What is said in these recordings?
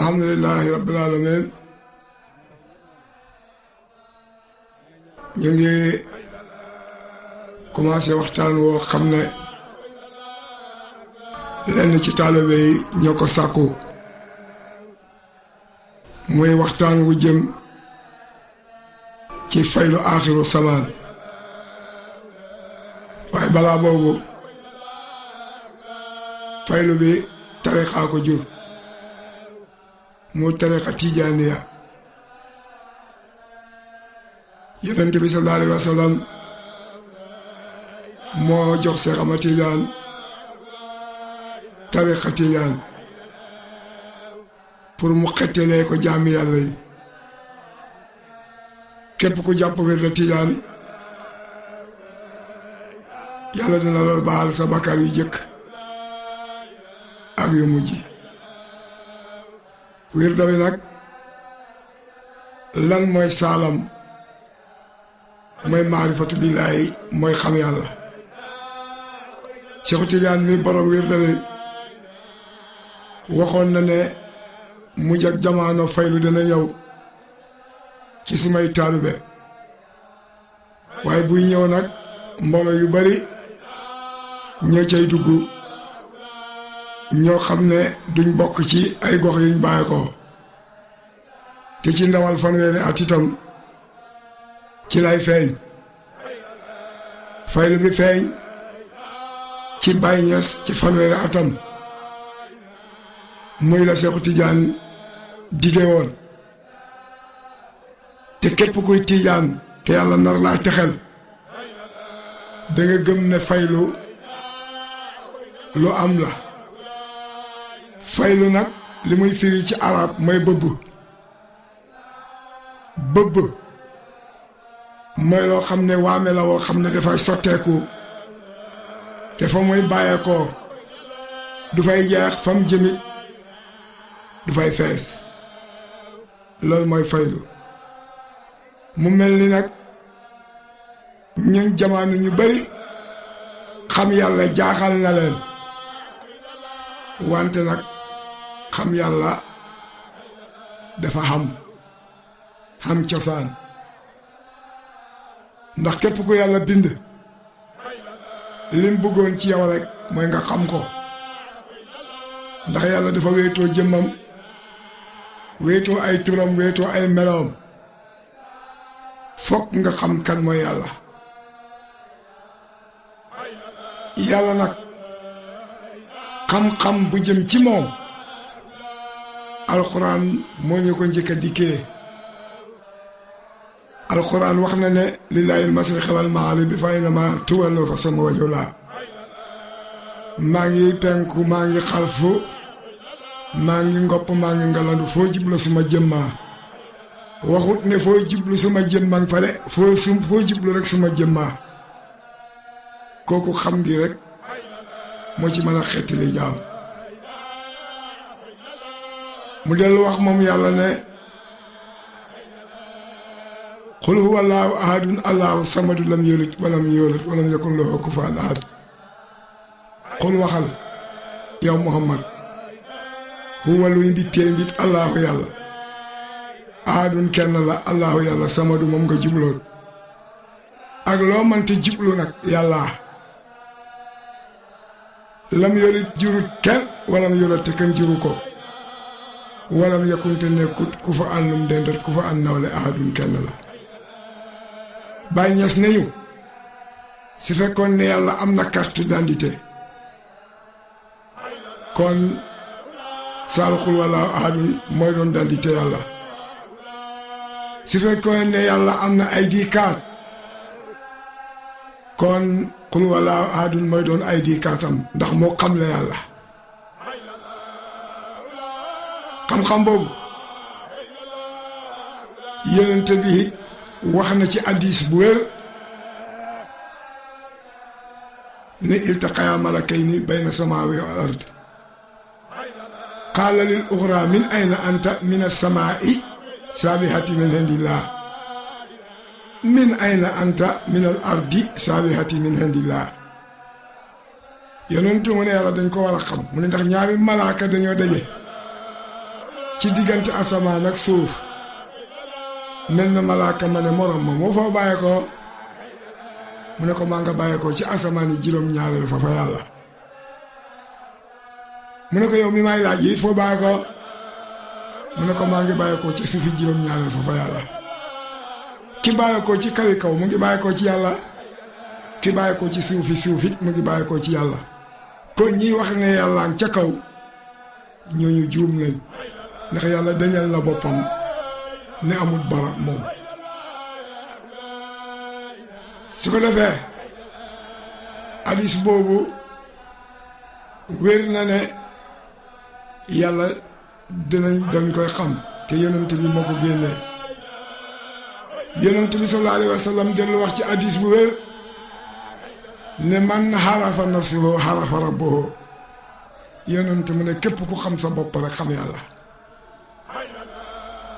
alhamdulillahi rabbil alamin ñu ngi commencé waxtaan woo xam ne lenn ci taalibe yi ñoo ko sàkku muy waxtaan wu jëm ci faylu aaxiru samaan waaye balaa boobu faylu bi tariqa ko jur mu tariqa tijaaniya yonent bi sallallahu alayhi wa sallam moo jox Seex Ahmad Tijaan tariqa tijaan pour mu xettelee ko jaami yàlla yi képp ku jàpp wirda tijaan yàlla dina la baal sa bakkaar yu jëkk ak yu mujj wirda bi nag lan mooy saalam mooy maarifatu billaahi mooy xam yàlla Seexu Tijaan mi borom wirda bi waxoon na ne mujj ak jamono faylu dana ñëw ci sumay taalibe waaye buy ñëw nag mbooloo yu bari ñoo cay dugg ñoo xam ne duñ bokk ci ay gox yuñ bàyyi ko te ci ndawal fanweeri at itam ci lay feeñ faylu bi feeñ ci Baay Ñas ci fanweeri atam muy la Seexu Tijaan dige woon te képp kuy tijaan te yàlla nar laa texel da nga gëm ne faylu lu am la faylu nag li muy firi ci arab mooy bëbb mooy loo xam ne waame la woo xam ne dafay sotteeku te fa muy bàyyeekoo du fay jeex fam jëmit du fay fees loolu mooy faylu mu mel ni nag ñun jamono ñu bari xam yàlla jaaxal na leen wante nag xam yàlla dafa xam cosaan ndax képp ku yàlla bind lim bëggoon ci yow rek mooy nga xam ko ndax yàlla dafa wéetoo jëmmam wéetoo ay turam wéetoo ay meloom fokk nga xam kan mooy yàlla yàlla nag xam-xam bu jëm ci moom alxuraan moo ñu ko njëkk a dikkee alxuraan wax na ne lillaahil mashriqi wal maghribi fa aynamaa tuwallu fa samma wajhu llaah maa ngi penku maa ngi xalfu maa ngi ngopp maa ngi ngalandu foo jublu suma jëmmaa waxut ne foo jublu suma jëmmaa fa de foo jublu rek suma jëmmaa kooku xam gi rek moo ci mën a xettali jaam mu dellu wax moom yàlla ne qul huwa allaahu ahadun allaahu samadu lam yalid walam yuulad walam yakun lahu kufuwan ahad qul waxal yow Muhammad huwa luy mbittee mbit allaahu yàlla ahadun kenn la allaahu yàlla samadu moom nga jubloon ak loo mënte jublu nag yàlla lam yalid jurut kenn walam yuulad te kenn juru ko walam yakun te nekkut ku fa àndum dendat ku fa ànd nawle ahadun kenn la Baay Ñas nañu su fekkoon ne yàlla am na carte d'identité kon saalu xul wallaahu ahadun mooy doon d'identité yàlla su fekkoon ne yàlla am na ID card kon xul wallaahu ahadun mooy doon ID card am ndax moo xam la yàlla xam-xam boobu yonent bi wax na ci hadiis bu wér ne iltaqaya malakayni bayna samaawi wal ard qaala lil uxraa min ayna anta min as-samaa'i saabihati min indillah min ayna anta min al ardi saabihati min indillah yonentu mu ne yàlla dañ ko war a xam mu ne ndax ñaari malaaka dañoo daje ci diggante asamaan ak suuf mel na malaaka ma ne morom ma moo foo bàyyee ko mu ne ko maa nga bàyyee ko ci asamaan yi juróom-ñaareel fa yàlla mu ne ko yow mi may laaj yi foo bàyyee ko mu ne ko maa ngi bàyyee ko ci suufi juróom-ñaareel fa yàlla ki bàyyee ko ci kawi kaw mu ngi bàyyee ko ci yàlla ki bàyyee ko ci suufi suufit mu ngi bàyyee ko ci yàlla kon ñiy wax ne yàlla ca kaw ñooñu juum nañ ndax yàlla dañal na boppam ne amul barab moom su ko defee hadis boobu wér na ne yàlla dañ koy xam te yonent bi moo ko génnee yonent bi sallallahu alayhi wa sallam dellu wax ci hadis bu wér ne man xarafa nafsuhu xarafa rabbuhu yonent mu ne képp ku xam sa bopp rek xam yàlla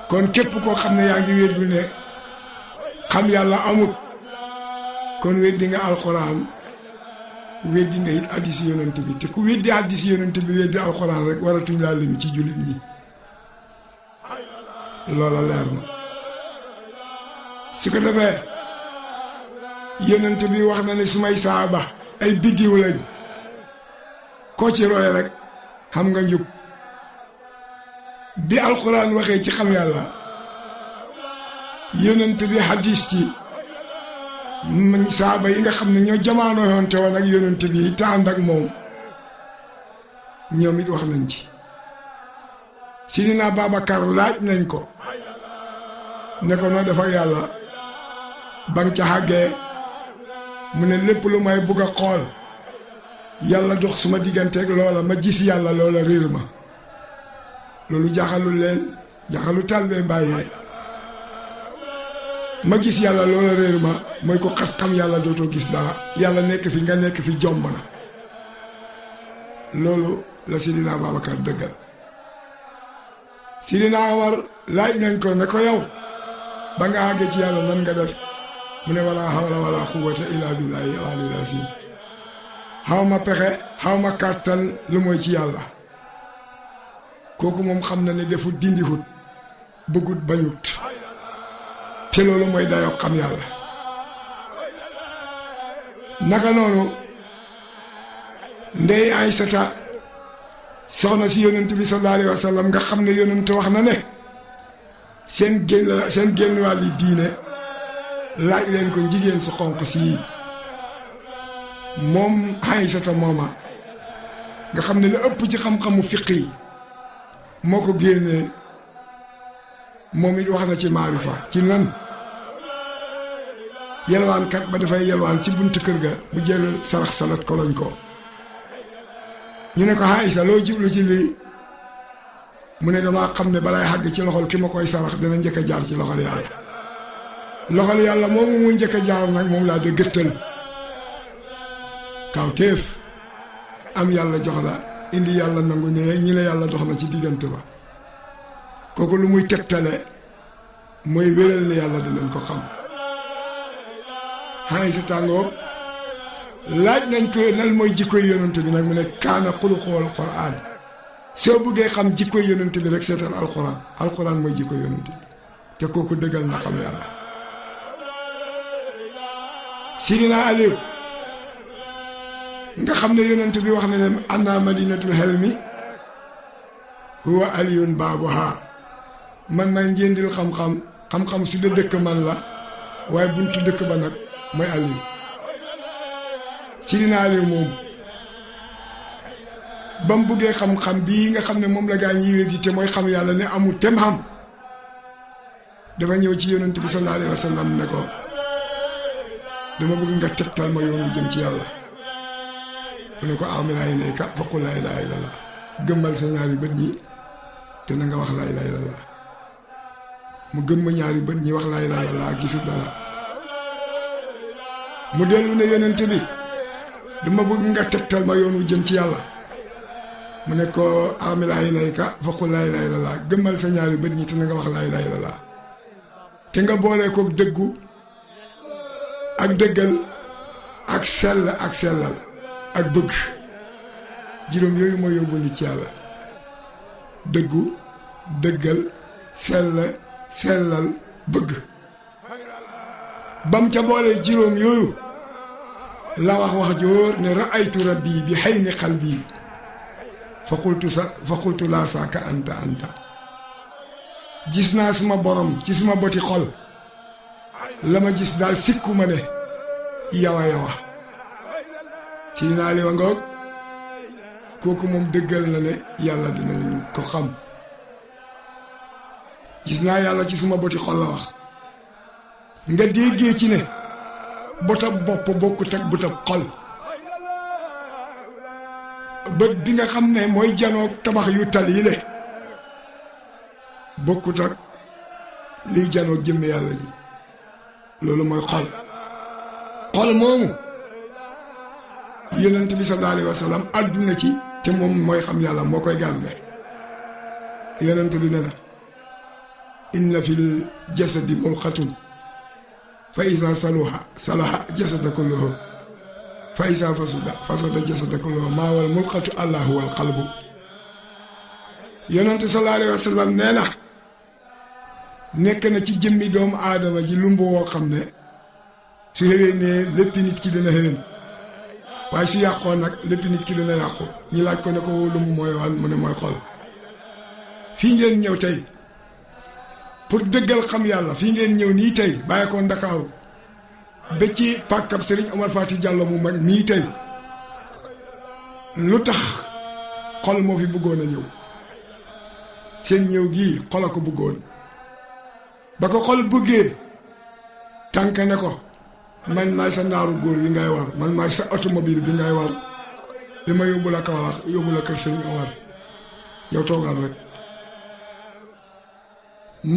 kon képp koo xam ne yaa ngi weddi ne xam yàlla amut kon weddi nga alxuraan weddi nga it hadiis yonent bi te ku weddi hadiis yonent bi weddi alxuraan rek waratuñ laa lim ci jullit ñi loola leer na su ko defee yonent bi wax na ne sumay saaba ay biddiw lañ koo ci roy rek xam nga njub bi alxuraan waxee ci xam yàlla yonent bi hadiis ci saaba yi nga xam ne ñoo jamaano yoon te woon ak yonent bi te ànd ak moom ñoom it wax nañ ci Sidina Babacar laaj nañ ko ne ko noo def ak yàlla bang ca xàggee mu ne lépp lu may bugg a xool yàlla dox suma digganteeg loola ma gis yàlla loola réer ma loolu jaaxalul leen jaaxalu talibé bàyyee ma gis yàlla loola réer ma mooy ko xas xam yàlla dootoo gis dara yàlla nekk fi nga nekk fi jomb na loolu la Sidina Babacar dëggal Sidina Omar laaj nañ ko ne ko yow ba nga àggee ci yàlla nan nga def mu ne wala hawla wala quwwata illa billahi al-aliyyil azim xaw ma pexe xaw ma kàttan lu mooy ci yàlla kooku moom xam na ne defut dindihut bëggut bañut te loolu mooy dayoo xam yàlla naka noonu ndey Aysata soxna si yonent bi sallallahu alayhi wa sallam nga xam ne yonent wax na ne seen génn wàlli diine laaj leen ko jigéen su xonq si moom Aysata mooma nga xam ne la ëpp ci xam-xamu fiq yi moo ko génnee moom it wax na ci maarifa ci lan yelwaankat ba dafay yelwaan ci buntu kër ga mu jël sarax salat koloñ ko ñu ne ko Aysa loo jublu ci lii mu ne damaa xam ne balay xàgg ci loxol ki ma koy sarax dina njëkk a jaar ci loxol yàlla moomu mu njëkk a jaar nag moom laa de gëttal kaw téef am yàlla jox la indi yàlla nangu ne ñi la yàlla dox na ci diggante ba kooku lu muy tegtale mooy wéral ne yàlla dinañ ko xam xay sa tàngoor laaj nañ ko nal mooy jikkoy yonent bi nag mu ne kaana xuluqul quraan soo bëggee xam jikkoy yonent bi rek seetal alquran mooy jikkoy yonent bi te kooku dëggal na xam yàlla Sidina Aliou nga xam ne yonent bi wax na ne anna madinatul helmi huwa aliyun baabuha man may njëndil xam-xam su dee dëkk man la waaye buntu dëkk ba nag mooy Aliou Sidina Aliou moom ba mu buggee xam-xam bii nga xam ne moom la gaa ñi wéet te mooy xam yàlla ne amul tem xam dafa ñëw ci yonent bi sallallahu alayhi wa sallam ne ko dama bëgg nga tegtal ma yoon wu jëm ci yàlla mu ne ko amina ilayka faqul laa ilaaha illallah gëmmal sa ñaari bët ñi te na nga wax laa ilaaha illallah mu gëmma ñaari bët ñi wax laa ilaaha illallah gisul dara mu dellu ne yonent bi dama bëgg nga tegtal ma yoon wu jëm ci yàlla mu ne ko amina ilayka faqul laa ilaaha illallah gëmmal sa ñaari bët ñi te na nga wax laa ilaaha illallah te nga boole ko dëggu ak dëggal ak sell ak sellal ak bëgg juróom yooyu mooy yóbbu nit ci yàlla dëggu dëggal sellal bëgg bam ca boole juróom yooyu la wax jóor ne ra'aytu rabbi bi hayni qalbi fa qultu laa saaka anta gis naa suma borom ci suma boti xol la ma gis daal sikku ma ne yawa ci naa li wa ngoog kooku moom dëggal na ne yàlla dinañ ko xam gis naa yàlla ci suma boti xol la wax nga déggee ci ne botab bopp bokkut ak botab xol bët bi nga xam ne mooy janoog tabax yu tal yi le bokkut ak liy janoog jëmme yàlla ji loolu mooy xol moomu yonent bi sallallahu alayhi wa sallam àdduna ci te moom mooy xam yàlla moo koy garde yonent bi ne na inna fil jasadi mulqatun fa iza salaha jasada kulluhu fa iza fasada jasada kulluhu maa wal mulqatu allahu wal qalbu yonent sallallahu alayhi wa sallam nee na nekk na ci jëmmi doomu aadama ji lumb woo xam ne su xéwénee lépp nit ki dina xéwén waaye su yàqoo nag lépp nit ki dina yàqu ñi laaj ko ne ko lumb mooy wan mu ne mooy xol fii ngeen ñëw tey pour dëggal xam yàlla fii ngeen ñëw nii tey bàyyi ko Ndakaaru ba ci pàkkab Serigne Omar Fati Diallo mu mag nii tey lu tax xol moo fi bëggoon a ñëw seen ñëw gii xol a ko bëggoon ba ko xol bëggee tànk ne ko man maay sa naaru góor bi ngay war man maay sa automobile bi ngay war bi ma yóbbu la Kaolack yóbbu la kër Serigne Omar yow toogal rek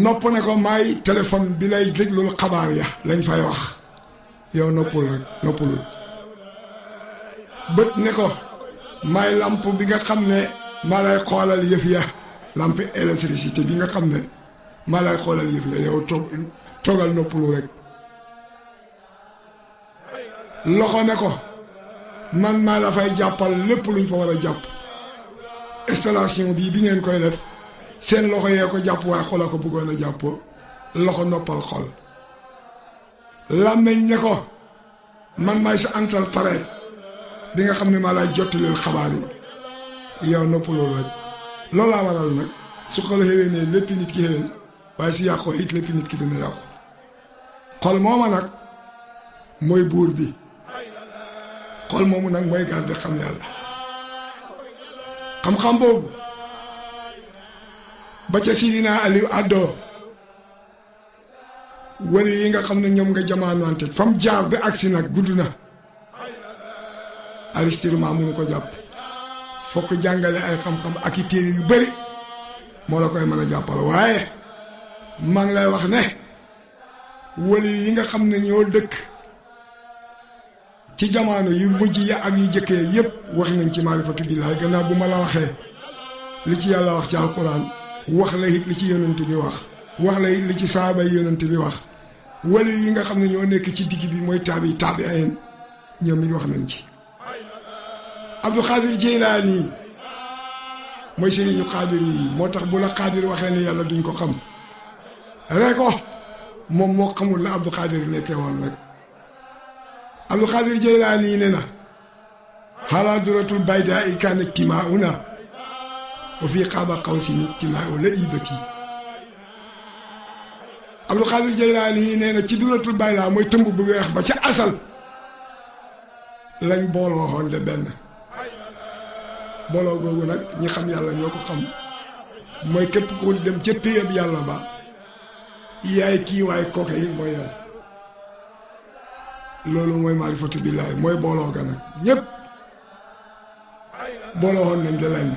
nopp ne ko maay téléphone bi lay déglul xabaar ya lañ fay wax yow noppulul bët ne ko maay lamp bi nga xam ne maa lay xoolal yëf ya lampe électricité bi nga xam ne maa lay xoolal yëf ya yow toogal noppulu rek loxo ne ko man maa la fay jàppal lépp luñ fa war a jàpp installation bii bi ngeen koy def seen loxo yee ko jàpp waaye xol a ko bëggoon a jàppoo loxo noppal xol làmmeñ ne ko man maay sa antal pareet bi nga xam ne maa lay jottaleel xabaar yi yow noppaloo rek loolu laa waral nag su xol xewee ne lépp nit ki xeween waaye si yàqoo it lépp nit ki dina yàqu xol mooma nag mooy buur bi xol moomu nag mooy garde xam yàlla xam-xam boobu ba ca Sidina Aliou àddoo wali yi nga xam ne ñoom nga jamaanante fam jaar ba agsi nag gudd na aristirement mënu ko jàpp fokk jàngale ay xam-xam ak i téere yu bari moo la koy mën a jàppal waaye maa ngi lay wax ne wali yi nga xam ne ñoo dëkk ci jamono yu mujj ya ak yu jëkkee yépp wax nañ ci maarifatu billaahi gannaaw bu ma la waxee li ci yàlla wax ci alquran wax la it li ci yonent bi wax la it li ci saaba yi yonent bi wax wali yi nga xam ne ñoo nekk ci digg bi mooy taabiin ñoom it wax nañ ci Abdou Khadir Jeylaani mooy sëriñu xaadir yi moo tax bu la xaadir waxee ne yàlla duñ ko xam rek ko moom moo xamul la Abdou Khadir nekkee woon rek Abdou Khadir Jeylaani ne na xalaa duratul baydaa i kaana ijtimaa'una wa fii qaaba qawsin ijtimaa'u la ibati Abdou Khadir Jeylaani nee na ci duratul baydaa mooy tëmb bu weex ba ca asal lañ booloo woon de benn booloo googu nag ñi xam yàlla ñoo ko xam mooy képp ku dem ca péyab yàlla ba yaay kii waaye kooke yi mooy yow loolu mooy maarifatu billaahi mooy booloo ga nag ñépp booloo woon nañ de lenn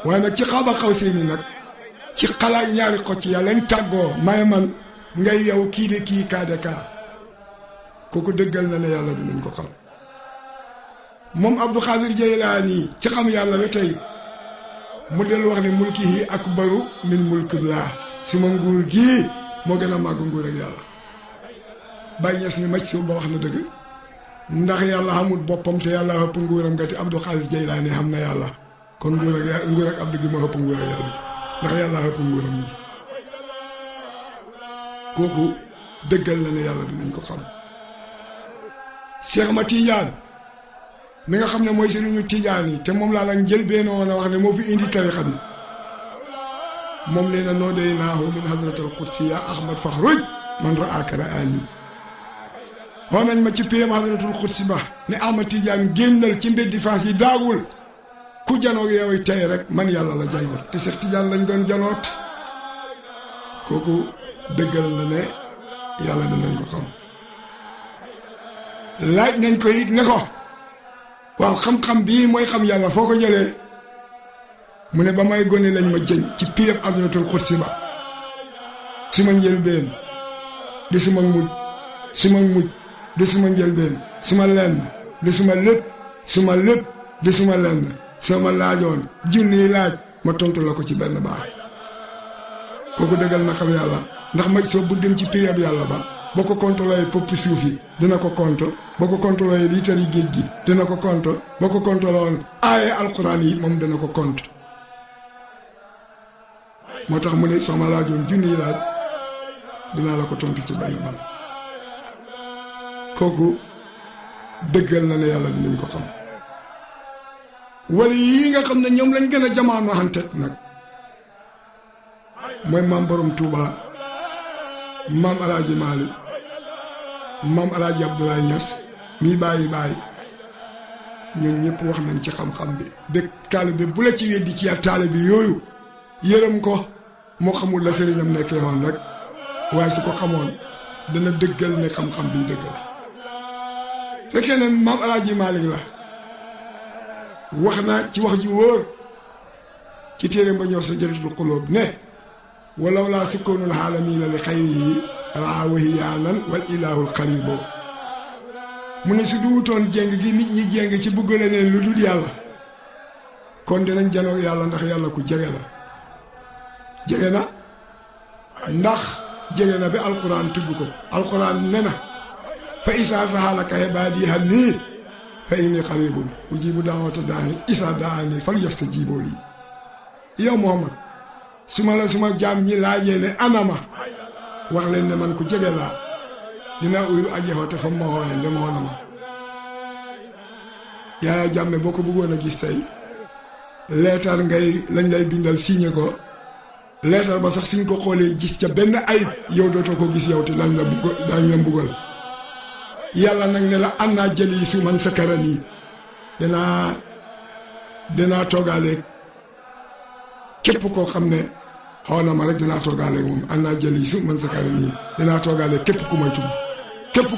waaye nag ci xaaba xaw seeni nag ci xalaat ñaari xocc yàlla lañ tàggoo may man ngay yow kii de kii kaade kaa kooku dëggal na ne yàlla dinañ ko xam moom Abdou Khadir Jeylaani ci xam yàlla ba tey mu dellu wax ne mulkihi akbaru min mulkillah si ma nguur gii moo gën a màgg nguur ak yàlla Baye Niass ni maj si ba wax na dëgg ndax yàlla xamul boppam te yàlla ëpp nguuram nga te Abdou Khadir Jeylaani xam na yàlla kon nguur ak Abdou gi ma ëpp nguur ak yàlla ndax yàlla ëpp nguuram nii kooku dëggal na ne yàlla dinañ ko xam. Cheikh ma Tidiane mi nga xam ne mooy sëriñu Tidiane yi te moom laa la njëlbeen woon a wax ne moo fi indi tarixa bi moom nee na noo day naahu min hadratul qudsi ya ahmad faxruj man raaka raani xoo nañ ma ci payam hadratul qudsi ba ne Ahmad Tidiane génnal ci mbeddi Fass yi daagul ku janoog yow tey rek man yàlla la janoot te Cheikh Tidiane lañ doon janoot kooku dëggal na ne yàlla dinañ ko xam. laaj nañ ko it ne ko waaw xam-xam bii mooy xam yàlla foo ko jëlee mu ne ba may gone lañ ma jëñ ci payam hadratul qudsi ba suma njëlbeen di suma mujj di suma njëlbeen suma lenn di suma lépp di suma lenn sama laajoon junniy laaj ma tontu la ko ci benn baax kooku dëggal na xam yàlla ndax maj soo bu dem ci payab yàlla ba boo ko contrôlé poppi suuf yi dina ko compte boo ko contrôlé liitar yi géej gi dina ko compte boo ko contrôlé woon aaye alquran yi moom dina ko compte moo tax mu ne sama laajoon junniy laaj dinaa la ko tontu ci benn baax kooku dëggal na ne yàlla dinañ ko xam. wala yii nga xam ne ñoom lañ gën a jamaano xante nag mooy maam borom Touba maam alaaji Maalik maam alaaji Abdoulaye Niass mii bàyyi ñoom ñëpp wax nañ ci xam-xam bi dëkk taalibe bu la ci weddi ci ak taalibe yooyu yërëm ko moo xamul la sëriñam nekkee woon rek waaye su ko xamoon dana dëggal ne xam-xam bi dëgg la fekkee ne maam alaaji Maalik la wax naa ci wax ji wóor ci téere ba ñëw sa jëritul xulóob ne walaw laa sukkoonul xaalamiina li xayri yi raawahiyaanan wal ilaahul xaribo mu ne su duwutoon jéng gi nit ñi jéng ci bëgg leneen lu dul yàlla kon dinañ janoog yàlla ndax yàlla ku jege la jege na ndax jege na bi alquran tudd ko alquran ne na fa isaa sahalaka ibaadi annii fa inni qaribun ujibu daawata daa'i isaa daani fal yastajibu lii yow Muhammad suma jaam ñi laajee ne anama wax leen ne man ku jege laa dinaa uyu aji xoote fa ma xooyee ndem xoona ma Yaaya Jàmme boo ko bëggoon a gis tey leetar lañ lay bindal signé ko leetar ba sax suñ ko xoolee gis ca benn ayib yow dootoo ko gis yow te dañ la mbugal yàlla nag ne la an naa jëli su man sa karan yi dinaa toogaaleeg képp koo xam ne xaw na ma rek dinaa toogaaleeg moom an naa jëli su man sa karan yi dinaa toogaaleeg képp ku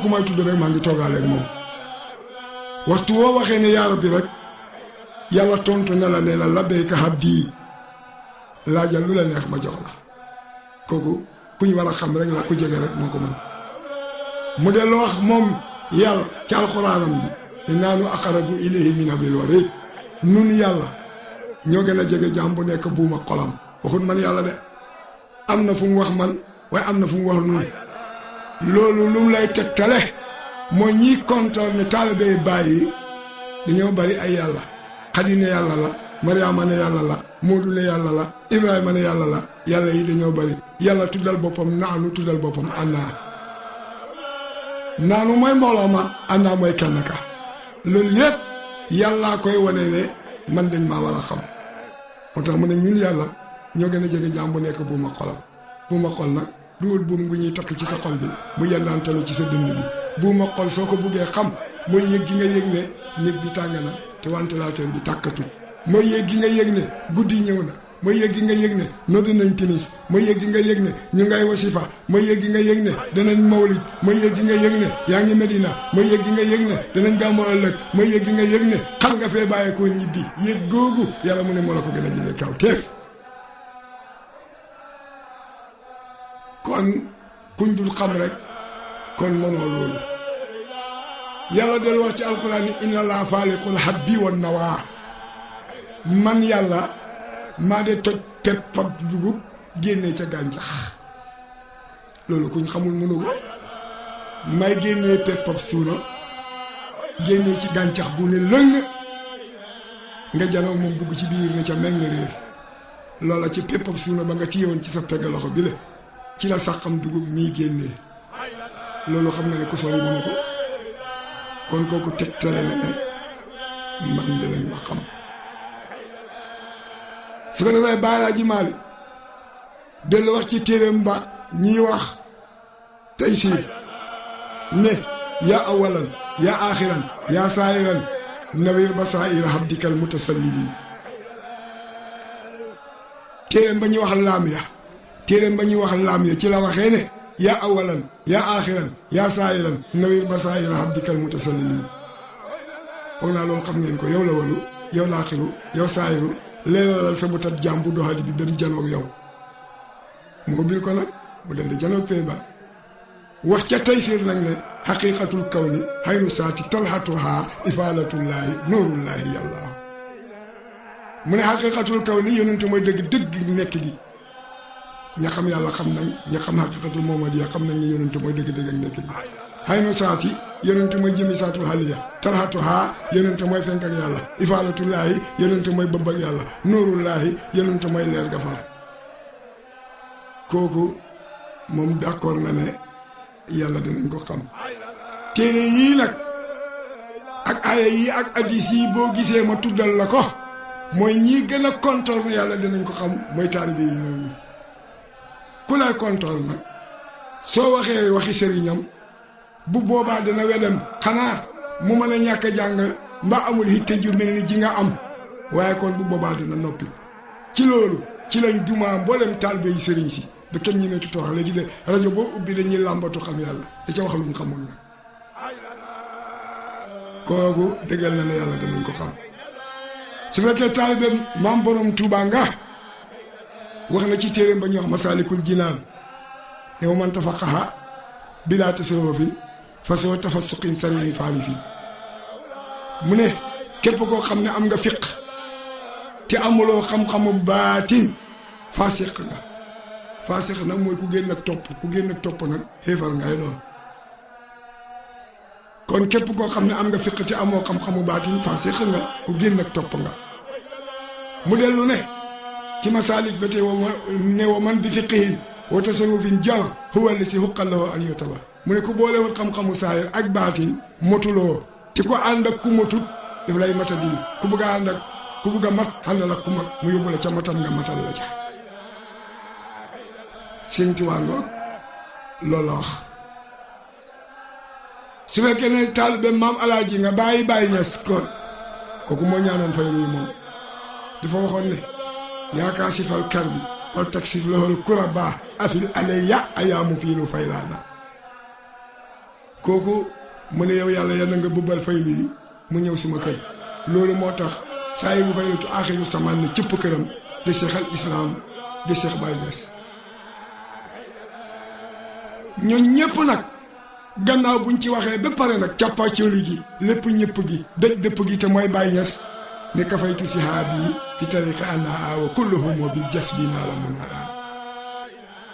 may tudd rek maa ngi toogaaleeg moom waxtu woo waxee ne yaa rabbi rek yàlla tontu ne la ne la labbayka abdi laajal lu la neex ma jox la kooku ku ñu war a xam rek la ku jege rek moo ko mën mu dellu wax moom yàlla ci alxuraanam ji innaa nu aqrabu ilayhi min hablil warid nun yàlla ñoo gën a jege jaam bu nekk buuma xolam waxut man yàlla de am na fu mu wax man waaye am na fu mu wax nun loolu lu mu lay tegtale mooy ñiy kontoor ne taalibe bàyyi dañoo bari ay yàlla Xadi ne yàlla la Mariama ne yàlla la Moodu ne yàlla la Ibrahima ne yàlla la yàlla yi dañoo bari yàlla tuddal boppam naanu tuddal boppam annaa naanu mooy mbooloo ma annaa mooy kenn ka loolu yépp yàllaa koy wane ne man dañ maa war a xam moo tax mu ne ñun yàlla ñoo gën a jege jaam bu nekk buuma xolam buuma xol nag duwul buum gu ñuy takk ci sa xol bi mu yendaantalu ci sa dënn bi buuma xol soo ko buggee xam mooy yëg gi nga yëg ne néeg bi tàng na te ventilateur bi tàkkatul mooy yëg gi nga yëg ne guddi ñëw na mooy yëg gi nga yëg ne nodd nañ timis mooy yëg gi nga yëg ne ñu ngay wasifa mooy yëg gi nga yëg ne danañ mawlid mooy yëg gi nga yëg ne yaa ngi Medina mooy yëg gi nga yëg ne danañ gàmmu ëllëg mooy yëg gi nga yëg ne xam nga fee bàyyi koo ñibbi yëg googu yàlla mu ne moo la ko gën a jege kaw teef kon kuñ dul xam rek kon mënoo loolu yàlla del wax ci alquran ni inna laa faaliqul habbi wan nawaa man yàlla maa de toj pepp ak dugub génnee ca gàncax loolu kuñ xamul mënu ko may génnee pepp ak suuna génnee ci gàncax bu ne lëng nga janoo moom dugg ci biir ne ca meng réer loola ci péppam suuna ba nga téyewoon ci sa pegg loxo bi la ci la sàqam dugub mii génnee loolu xam nga ne ku sori mënu ko kon kooku tegtale na ne man dinañ ma xam su ko defee Baay Alaaji Maalik dellu wax ci téeréem ba ñiy wax Taysiir ne yaa awalan yaa aaxiran yaa saayiran nawir basaa'ira habdikal mutasallimi téeréem ba ñuy wax laam ya ci la waxee ne yaa awalan yaa aaxiran yaa saayiran nawir basaa'ira habdikal mutasallimi foog naa loolu xam ngeen ko yow la walu yow laaxiru yow saayiru leeralal sa butat jaam bu doxali bi dem janoog yow moo bil ko nag mu dem di janoog pay ba wax ca Taysiir nag ne xaqiiqatul kawni xaynu saati talxatuhaa ifaalatullaahi nuurullaahi yàlla mu ne xaqiiqatul kawni yonente mooy dëgg nekk gi ña xam yàlla xam nañ ña xam xaqiiqatul muhammadiya xam nañ ne yonente mooy dëgg nekk gi xaynu saati yonente mooy jëmi saatul xaliya talxatuhaa yonente mooy fenk ak yàlla ifaalatullaahi yonente mooy bëbb ak yàlla nuurullaahi yonente mooy leer gafar kooku moom d'accord na ne yàlla dinañ ko xam téere yii nag ak aaya yii ak hadiis yi boo gisee ma tuddal la ko mooy ñii gën a kontoor na yàlla dinañ ko xam mooy taalibe yi ñooñu ku lay kontoor nag soo waxee waxi sëriñam bu boobaa dina wedem xanaa mu mën a ñàkk a jàng mbaa amul hitte ju mel ni ji nga am waaye kon bu boobaa dina noppi ci loolu ci lañ dumaa mboolem taalibe yi sëriñ si ba kenn ñi ne tuuti wax léegi de rajo boo ubbi dañuy làmbatu xam yàlla da ca wax luñ xamul nag kooku dëggal na ne yàlla danañ ko xam su fekkee taalibe maam borom Tuubaa nga wax na ci téeréem ba ñuy wax Masaalikul Jinaan ne wa man tafaqaha bilaa tasawufin fa soo tafassuqin sariin faari fii mu ne képp koo xam ne am nga fiq te amuloo xam-xamu baatin faasiq nga faasiq nag mooy ku génn ak topp nag xéefar ngay doon kon képp koo xam ne am nga fiq te amoo xam-xamu baatin faasiq nga ku génn ak topp nga mu dellu ne ci masaalik ba tey ne wa man bi fiqihin wa tasawufin jan huwa li si huqallahu an yutaba mu ne ku boolewul xam-xamu saayir ak baatin motuloo te ko ànd ak ku motut daf lay matadil ku bëgg a ànd ak ku bëgg a mat xàndal ak ku mat mu yóbbu la ca matal nga matal la ca Sëñ Tuubaa ngoog loolu la wax su fekkee ne taalibe maam alaaji nga bàyyi ñes kon kooku moo ñaanoon fay luy moom dafa waxoon ne yaakaar sifal kar bi wal taksif loxol kuraba afil alayya ayaamu fii lu fay laa na kooku mu ne yow yàlla yal na nga bëbbal faylu yi mu ñëw suma kër loolu moo tax saa yi bu faylatu aaxiru samaan ne cëpp këram de Cheikh al Islam de Cheikh Baye Niass ñooñ ñëpp nag gannaaw buñ ci waxee ba pare nag càppaacoli gi lépp ñëpp gi dëj dëpp gi te mooy Baye Niass ne kafaytu sihaabi fi tariqa anna awa kulluhum bil jas bi naa la mun a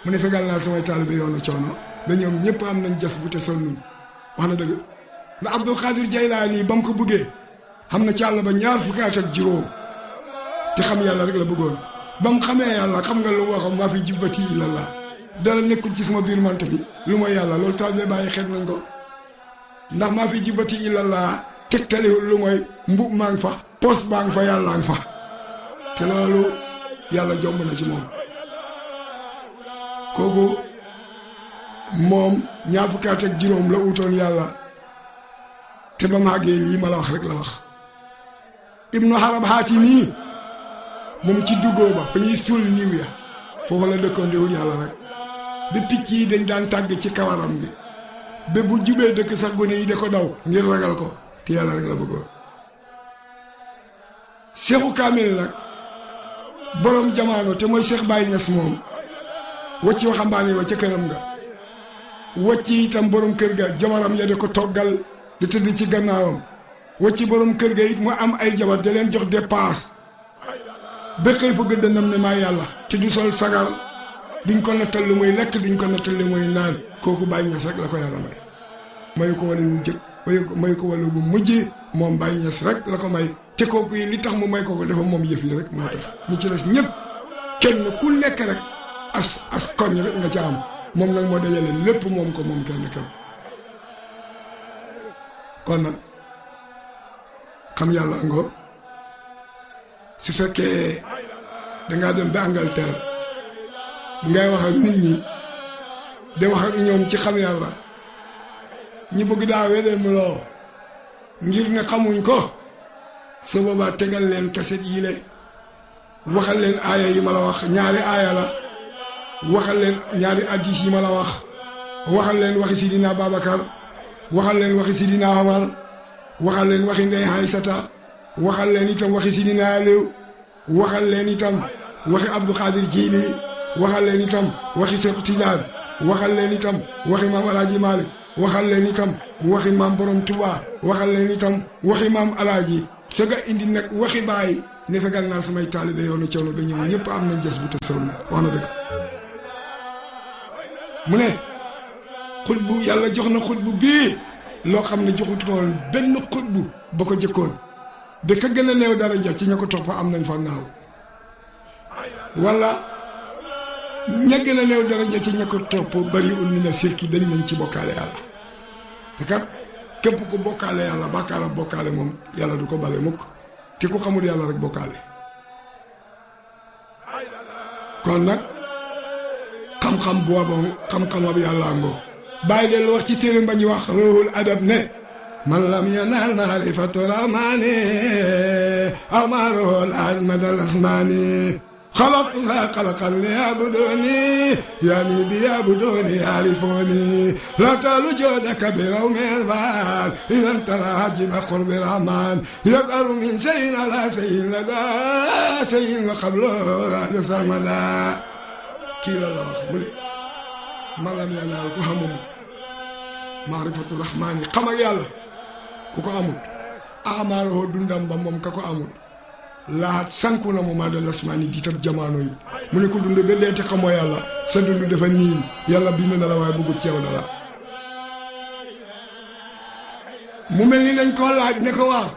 mu ne fegal naa samay taalibe yoonu coono ba ñoom ñëpp am nañ jas bu te sonnuñ wax na dëgg ndax Abdul Xaadir Jaylaani ba mu ko bëggee xam na ci àll ba ñaar fukki at ak juróom te xam yàlla rek la bëggoon ba mu xamee yàlla xam nga lu waxam maa fi jibbati illallah dara nekkul ci sama biir mante bi lu mooy yàlla loolu taalibe bàyyi xeet nañ ko ndax maa fi jibbati illallah tegtalewul lu mooy mbub maa ngi fa poos baa ngi fa yàlla ngi fa te loolu yàlla jomb na ci moom kooku moom ñaar fukki at ak juróom la utoon yàlla te ba màggee lii ma la wax rek la wax ibnu Harab Haatimi moom ci duggoo ba fa ñuy suul niw ya foofu la dëkkoon di wut yàlla rek ba picc yi dañ daan tàgg ci kawaram bi ba bu jubee dëkk sax gone yi da ko daw ngir ragal ko te yàlla rek la bëggoon Seexu Kaamil nag borom jamaano te mooy Cheikh Baye Niass moom wacci waxambaane wa ca këram nga wacci itam borom kër ga jabaram ya di ko toggal di tëdd ci gannaawam wacci borom kër ga it mu am ay jabar da leen jox dépense ba xëy fa gëddënam ne maa yàlla te du sol sagar duñ ko nattal lu muy lekk duñ ko nattal lu muy naan kooku Baye Niass rek la ko yàlla may mayu ko wala wu jëkk mayu ko wala bu mujj moom Baye Niass rek la ko may te kooku yi li tax mu may ko dafa moom yëf yi rek moo tax ñi ci des ñëpp kenn ku nekk rek as koñ rek nga ca am moom nag moo dajale lépp moom ko moom kenn kenn kon nag xam yàlla ngoo su fekkee dangaa dem ba Angleterre ngay wax ak nit ñi de wax ak ñoom ci xam yàlla ñi bëgg daa welee mu loo ngir ne xamuñ ko su boobaa tegal leen kaset yi le waxal leen aaya yi ma la wax ñaari aaya la waxal leen ñaari addis yi ma la wax waxal leen waxi Sidina Babacar waxal leen waxi Sidina Omar waxal leen waxi Ndey Aysata waxal leen itam waxi Sidina Aliou waxal leen itam waxi Abdou Khadir Jili waxal leen itam waxi Cheikh Tidiane waxal leen itam waxi maam Alaaji Malick waxal leen itam waxi maam Borom Touba waxal leen itam waxi maam Alaaji sa nga indi nag waxi bàyyi ne fegal naa samay taalibe yoonu coono ba ñëw ñëpp am nañ jas bu te sol na wax na dëgg mu ne xutbu yàlla jox na xutbu bii loo xam ne joxut ko woon benn xutbu ba ko jëkkoon ba ka gën a néew daraja ci ña ko topp am nañ fa naaw wala ña gën a néew daraja ci ña ko topp bari un mina sirki dañ nañ ci bokkaale yàlla te kat képp ku bokkaale yàlla bàkkaaram bokkaale moom yàlla du ko bale mukk te ku xamul yàlla rek bokkaale kon nag xam-xam boobu xam-xamab yàlla ngoo bàyyi dellu wax ci téere bañ wax ruhul adab ne man lam yanal maarifatu rahmani amaruhul admadal asmani xalaqtuha xalaqan li yabuduni yani bi yabuduni yarifuni la talu joodaka bi raw meel baal idan tala hajiba qurbi rahman yaqaru min shayin ala shayin lada shayin wa qablo ada sarmada kii la wax mu ne man lam yanal ku xamum maarifatu rahmani xam ak yàlla ku ko amul amaaroo dundam ba moom ka ko amul laat sanku na mu ma de lasmaani di tab jamaano yi mu ne ko dund ba dee te xamoo yàlla sa dund dafa niin yàlla bind na la waaye bëggut ci yow dara mu mel ni dañ koo laaj ne ko waaw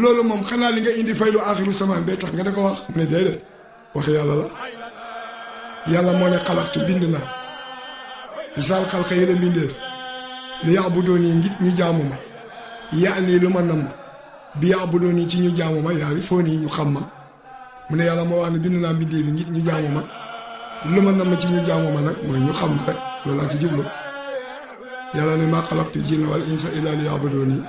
loolu moom xanaa li nga indi faylu axiru samaan bee tax nga da ko wax mu ne déedéet wax yàlla la yàlla moo ne xalaxtu bind naa misaal xalqa yële mbindeef li yaabudoon yi ngir ñu jaamu ma yaa nii lu ma namm bi yaabudoon yi ci ñu jaamu ma yaari foo nii ñu xam ma mu ne yàlla moo wax ne bind naa mbindeef yi ngir ñu jaamu ma lu ma namm ci ñu jaamu ma nag mooy ñu xam ma rek loolu laa ci jublu yàlla ne maa xalaqtul jinna wal insa illa li yaabudoon yi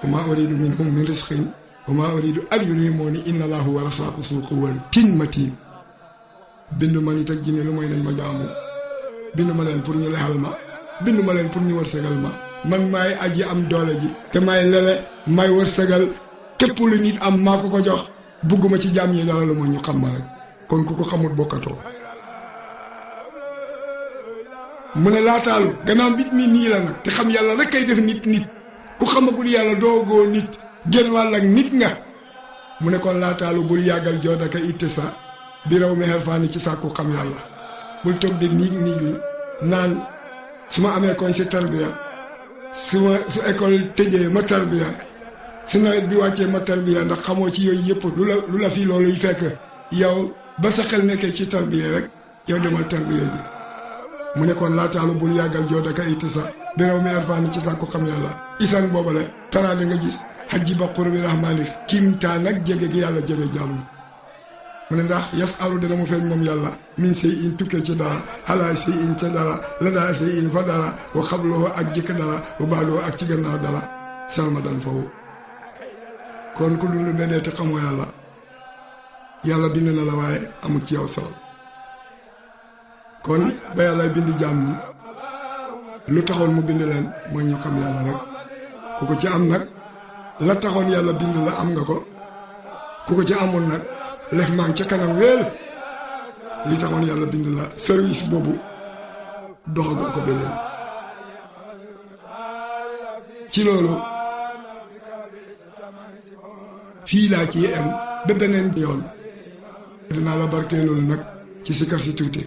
wa maa uridu minhum min risqin wa maa uridu an yut'imuuni inna llaaha huwa rasaaqu zul quwwatin matiin bindu ma nit ak jinne lu mooy nañ ma jaamu bindu ma leen pour ñu lexal ma bindu ma leen pour ñu wërsëgal ma man maay aji am doole ji te maay lele maay wërsëgal képp lu nit am maa ko ko jox bugguma ci jaam yi dara lu mooy ñu xam ma rek kon ku ko xamut bokkatoo mu ne laataalu gannaaw mbit mi nii la nag te xam yàlla rek kay def nit ku xamagul yàlla doogoo nit génn wàll ak nit nga mu ne kon laataalu bul yàggal joodaka itte sa bi raw meexer faani ci sàkku xam yàlla bul toog de niig li naan su ma amee koñ si tarbiya su école tëjee ma tarbiya su nawet bi wàccee ma tarbiya ndax xamoo ci yooyu yëpp lu la fi loolu yi fekk yow ba sa xel nekkee ci tarbiya rek yow demal tarbiya ji mu ne kon laataalu bul yàggal joodaka itte sa bi raw meexer faani ci sàkku xam yàlla isan boobale taraa da nga gis xajji ba qurbi rahmaani kiimtaan ak jege gi yàlla jege jàmm mu ne ndax yas aru dana mu feeñ moom yàlla min sey in tukkee ci dara xalaay sey in ca dara la daa sey in fa dara wa xabloo ak jëkk dara wa baaloo ak ci gannaaw dara salma dan fawu kon ku dund benee te xamoo yàlla bind na la waaye amul ci yow solo kon ba yàlla bind jaam ñi lu taxoon mu bind leen mooy ñu xam yàlla rek ku ko ci am nag la taxoon yàlla bind la am nga ko ku ko ci amul nag lef maa ngi ca kanam weel li taxoon yàlla bind la service boobu doxagoo ko ba léegi ci loolu fii laa ci am ba beneen yoon dinaa la barkee loolu nag ci sikar si tuuti